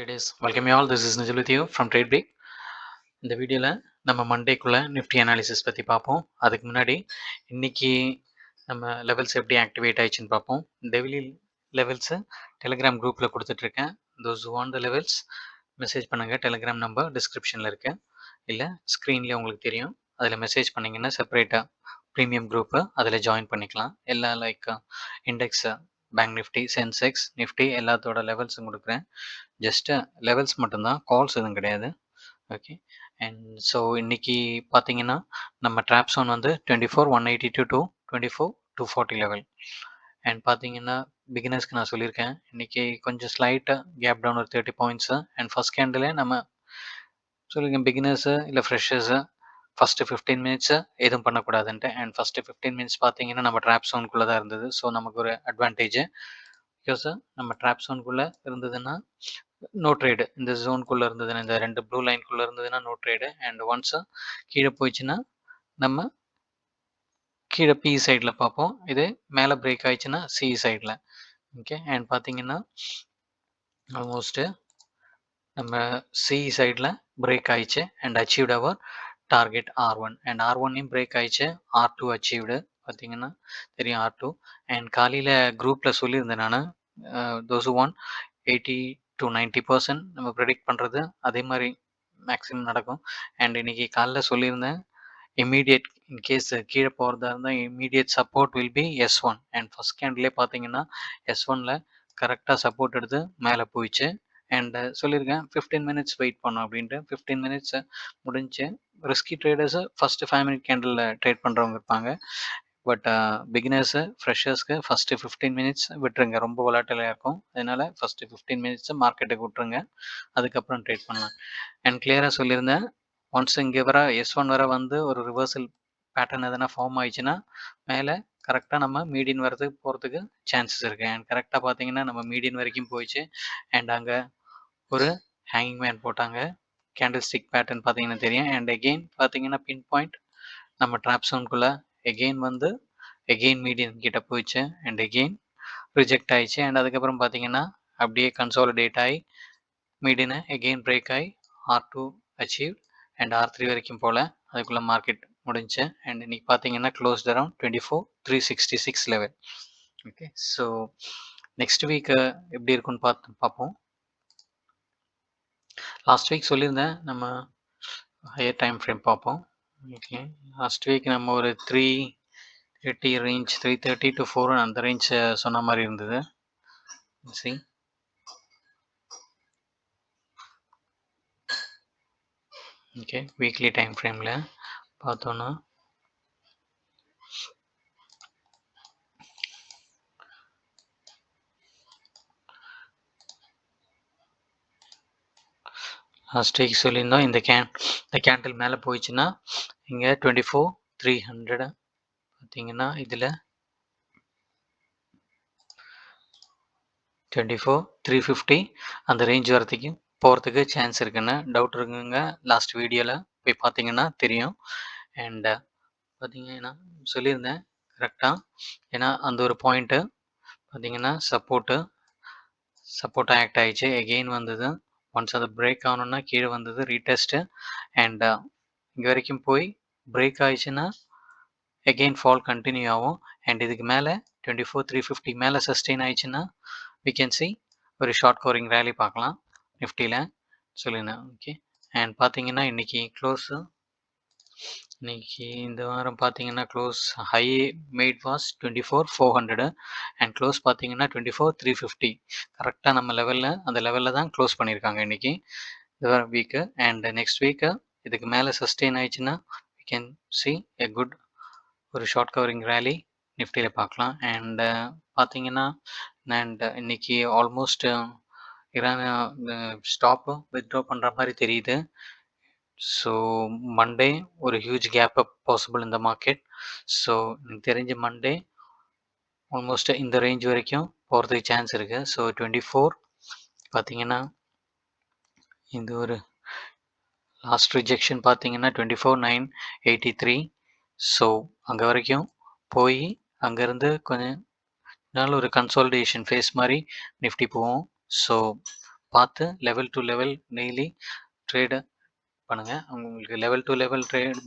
traders, welcome you all. This is Nijal with you from TradeBreak. இந்த வீடியோவில் நம்ம மண்டேக்குள்ளே Nifty analysis பற்றி பார்ப்போம். அதுக்கு முன்னாடி இன்னைக்கு நம்ம லெவல்ஸ் எப்படி ஆக்டிவேட் ஆயிடுச்சுன்னு பார்ப்போம். டெய்லி லெவல்ஸு டெலிகிராம் குரூப்பில் கொடுத்துட்ருக்கேன். Those want the levels message பண்ணுங்கள். டெலிகிராம் நம்பர் டிஸ்கிரிப்ஷனில் இருக்குது, இல்லை ஸ்க்ரீன்லேயே உங்களுக்கு தெரியும். அதில் மெசேஜ் பண்ணிங்கன்னா செப்பரேட்டாக ப்ரீமியம் குரூப்பு அதில் ஜாயின் பண்ணிக்கலாம். எல்லா like index, bank Nifty, Sensex, Nifty எல்லாத்தோட லெவல்ஸும் கொடுக்குறேன். ஜஸ்ட்டு லெவல்ஸ் மட்டும்தான், கால்ஸ் எதுவும் கிடையாது. ஓகே, அண்ட் ஸோ இன்னைக்கு பார்த்தீங்கன்னா நம்ம ட்ராப் zone வந்து 24,182 to 24,240 லெவல். அண்ட் பார்த்தீங்கன்னா பிகினர்ஸ்க்கு நான் சொல்லியிருக்கேன், இன்னைக்கு கொஞ்சம் ஸ்லைட்டாக கேப் டவுன் ஒரு 30 பாயிண்ட்ஸு. அண்ட் ஃபர்ஸ்ட் கேண்டிலே நம்ம சொல்லியிருக்கேன் பிகினர்ஸு இல்லை ஃப்ரெஷர்ஸு ஃபஸ்ட்டு 15 மினிட்ஸு எதுவும் பண்ணக்கூடாதுன்ட்டு. அண்ட் ஃபஸ்ட்டு 15 மினிட்ஸ் பார்த்தீங்கன்னா நம்ம ட்ராப் zone-குள்ளே தான் இருந்தது. ஸோ நமக்கு ஒரு அட்வான்டேஜ். பிகாஸ் நம்ம ட்ராப் zone-குள்ளே இருந்ததுன்னா நோ ட்ரேடு. இந்த ஜோனுக்குள்ளே இருந்ததுன்னா, இந்த ரெண்டு ப்ளூ லைனுக்குள்ளே இருந்ததுன்னா நோ ட்ரேடு. அண்ட் ஒன்ஸ் கீழே போயிடுச்சுன்னா நம்ம கீழே பி சைடில் பார்ப்போம். இது மேலே பிரேக் ஆயிடுச்சுன்னா சி சைடில். ஓகே, அண்ட் பார்த்தீங்கன்னா ஆல்மோஸ்ட்டு நம்ம சி சைடில் பிரேக் ஆயிடுச்சு and achieved our target R1. And R1ஐயும் பிரேக் ஆயிடுச்சு, R2 அச்சீவ்டு. பார்த்தீங்கன்னா தெரியும் R2. அண்ட் காலையில் குரூப்பில் சொல்லியிருந்தேன் நான், தோஸ் ஒன் 80 to 90% நம்ம ப்ரெடிக்ட் பண்ணுறது அதே மாதிரி மேக்ஸிமம் நடக்கும். அண்ட் இன்னைக்கு காலைல சொல்லியிருந்தேன், இம்மீடியட் இன்கேஸ் கீழே போகிறதா இருந்தால் immediate support will be S1. And first கேண்டிலே பார்த்தீங்கன்னா S1ல் கரெக்டாக சப்போர்ட் எடுத்து மேலே போயிடுச்சு. அண்ட் சொல்லியிருக்கேன் 15 மினிட்ஸ் வெயிட் பண்ணோம் அப்படின்ட்டு. 15 மினிட்ஸ் முடிஞ்சு. Risky traders first 5 minute candle trade பண்ணுறவங்க இருப்பாங்க. பட் பிகினர்ஸு, ஃப்ரெஷர்ஸ்க்கு ஃபஸ்ட்டு 15 மினிட்ஸ் விட்டுருங்க, ரொம்ப வொலாட்டிலாக இருக்கும். அதனால் ஃபஸ்ட்டு 15 மினிட்ஸு மார்க்கெட்டுக்கு விட்டுருங்க, அதுக்கப்புறம் ட்ரேட் பண்ணலாம். அண்ட் கிளியராக சொல்லியிருந்தேன், ஒன்ஸ் இங்கே வர S1 வர வந்து ஒரு ரிவர்சல் பேட்டர்ன் எதனா ஃபார்ம் ஆயிடுச்சுன்னா மேலே கரெக்டாக நம்ம மீடியன் வரதுக்கு போகிறதுக்கு சான்சஸ் இருக்குது. அண்ட் கரெக்டாக பார்த்தீங்கன்னா நம்ம மீடியன் வரைக்கும் போயிடுச்சு. அண்ட் அங்கே ஒரு ஹேங்கிங் மேன் போட்டாங்க. கேண்டில் ஸ்டிக் பேட்டர்ன் பார்த்தீங்கன்னா தெரியும். அண்ட் எகெயின் பார்த்தீங்கன்னா பின் பாயிண்ட் நம்ம ட்ராப் zone-குள்ளே எகெயின் வந்து எகெயின் மீடியன் கிட்ட போயிடுச்சு அண்ட் எகெயின் ரிஜெக்ட் ஆயிடுச்சு. அண்ட் அதுக்கப்புறம் பார்த்தீங்கன்னா அப்படியே கன்சாலிடேட் ஆகி மீடியனை எகெயின் பிரேக் ஆகி R2 அச்சீவ் அண்ட் R3 வரைக்கும் போல் அதுக்குள்ளே மார்க்கெட் முடிஞ்சு. அண்ட் இன்னைக்கு பார்த்தீங்கன்னா closed around 24,366 level. Okay, so next week எப்படி இருக்குன்னு பார்ப்போம். லாஸ்ட் வீக் சொல்லியிருந்தேன் நம்ம ஹையர் டைம் ஃப்ரேம் பார்ப்போம். ஓகே, லாஸ்ட் வீக் நம்ம ஒரு 330 ரேஞ்ச், 330 to 4 அந்த ரேஞ்ச் சொன்ன மாதிரி இருந்தது. சி ஓகே, வீக்லி டைம் ஃப்ரேமில் பார்த்தோன்னா லாஸ்ட் வீக் சொல்லியிருந்தோம் இந்த கேண்டில் மேலே போயிடுச்சுன்னா இங்கே 24,300 பார்த்தீங்கன்னா இதில் 24,350 அந்த ரேஞ்ச் வரத்துக்கு போகிறதுக்கு சான்ஸ் இருக்குன்னு டவுட் இருக்குங்க. லாஸ்ட் வீடியோவில் போய் பார்த்தீங்கன்னா தெரியும். அண்ட் பார்த்தீங்கன்னா சொல்லியிருந்தேன் கரெக்டாக, ஏன்னா அந்த ஒரு பாயிண்ட்டு பார்த்தீங்கன்னா சப்போர்ட்டாக ஆக்ட் ஆகிடுச்சு. எகெயின் வந்தது, ஒன்ஸ் அது பிரேக் ஆகணுன்னா கீழே வந்தது ரீடெஸ்ட்டு. அண்ட் இங்கே வரைக்கும் போய் பிரேக் ஆயிடுச்சுன்னா எகெயின் ஃபால் கண்டினியூ ஆகும். அண்ட் இதுக்கு மேலே 24,350 மேலே சஸ்டெயின் ஆயிடுச்சுன்னா we can see ஒரு ஷார்ட் கவரிங் ரேலி பார்க்கலாம் நிஃப்டியில் சொல்லியிருந்தேன். ஓகே, அண்ட் பார்த்தீங்கன்னா இன்றைக்கி க்ளோஸு, இன்றைக்கி இந்த வாரம் பார்த்தீங்கன்னா close high made was 24,400 and close பார்த்தீங்கன்னா 24,350. கரெக்டாக நம்ம லெவலில் அந்த லெவலில் தான் க்ளோஸ் பண்ணியிருக்காங்க இன்றைக்கி இந்த வீக்கு. அண்ட் நெக்ஸ்ட் வீக்கு இதுக்கு மேலே சஸ்டெயின் ஆயிடுச்சுன்னா we can see a good ஒரு ஷார்ட் கவரிங் ரேலி நிஃப்டியில் பார்க்கலாம். அண்ட் பார்த்தீங்கன்னா அண்ட் இன்னைக்கு ஆல்மோஸ்ட் ஈரான் ஸ்டாப்பு வித்ட்ரா பண்ணுற மாதிரி தெரியுது. ஸோ மண்டே ஒரு ஹியூஜ் கேப் அப் பாசிபிள் இந்த மார்க்கெட். ஸோ எனக்கு தெரிஞ்ச மண்டே ஆல்மோஸ்ட் இந்த ரேஞ்ச் வரைக்கும் போகிறதுக்கு சான்ஸ் இருக்குது. ஸோ 24 பார்த்தீங்கன்னா இந்த ஒரு லாஸ்ட் ரிஜெக்ஷன் பார்த்தீங்கன்னா 24,983. ஸோ அங்கே வரைக்கும் போய் அங்கேருந்து கொஞ்சம் நாள் ஒரு கன்சாலிடேஷன் ஃபேஸ் மாதிரி நிஃப்டி போவோம். ஸோ பார்த்து level to level daily trade பண்ணுங்கள். உங்களுக்கு லெவல் டு லெவல் ட்ரேட்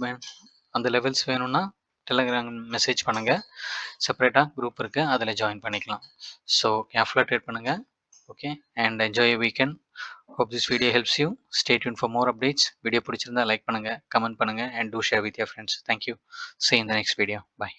அந்த லெவல்ஸ் வேணும்னா டெலகிராம் மெசேஜ் பண்ணுங்கள். செப்பரேட்டாக குரூப் இருக்குது, அதில் ஜாயின் பண்ணிக்கலாம். ஸோ கேர்ஃபுல்லாக ட்ரேட் பண்ணுங்கள். Okay, and enjoy your weekend. Hope this video helps you. Stay tuned for more updates. Video பிடிச்சிருந்தா லைக் பண்ணுங்கள், கமெண்ட் பண்ணுங்கள், and do share with your friends. Thank you. See you in the next video. Bye.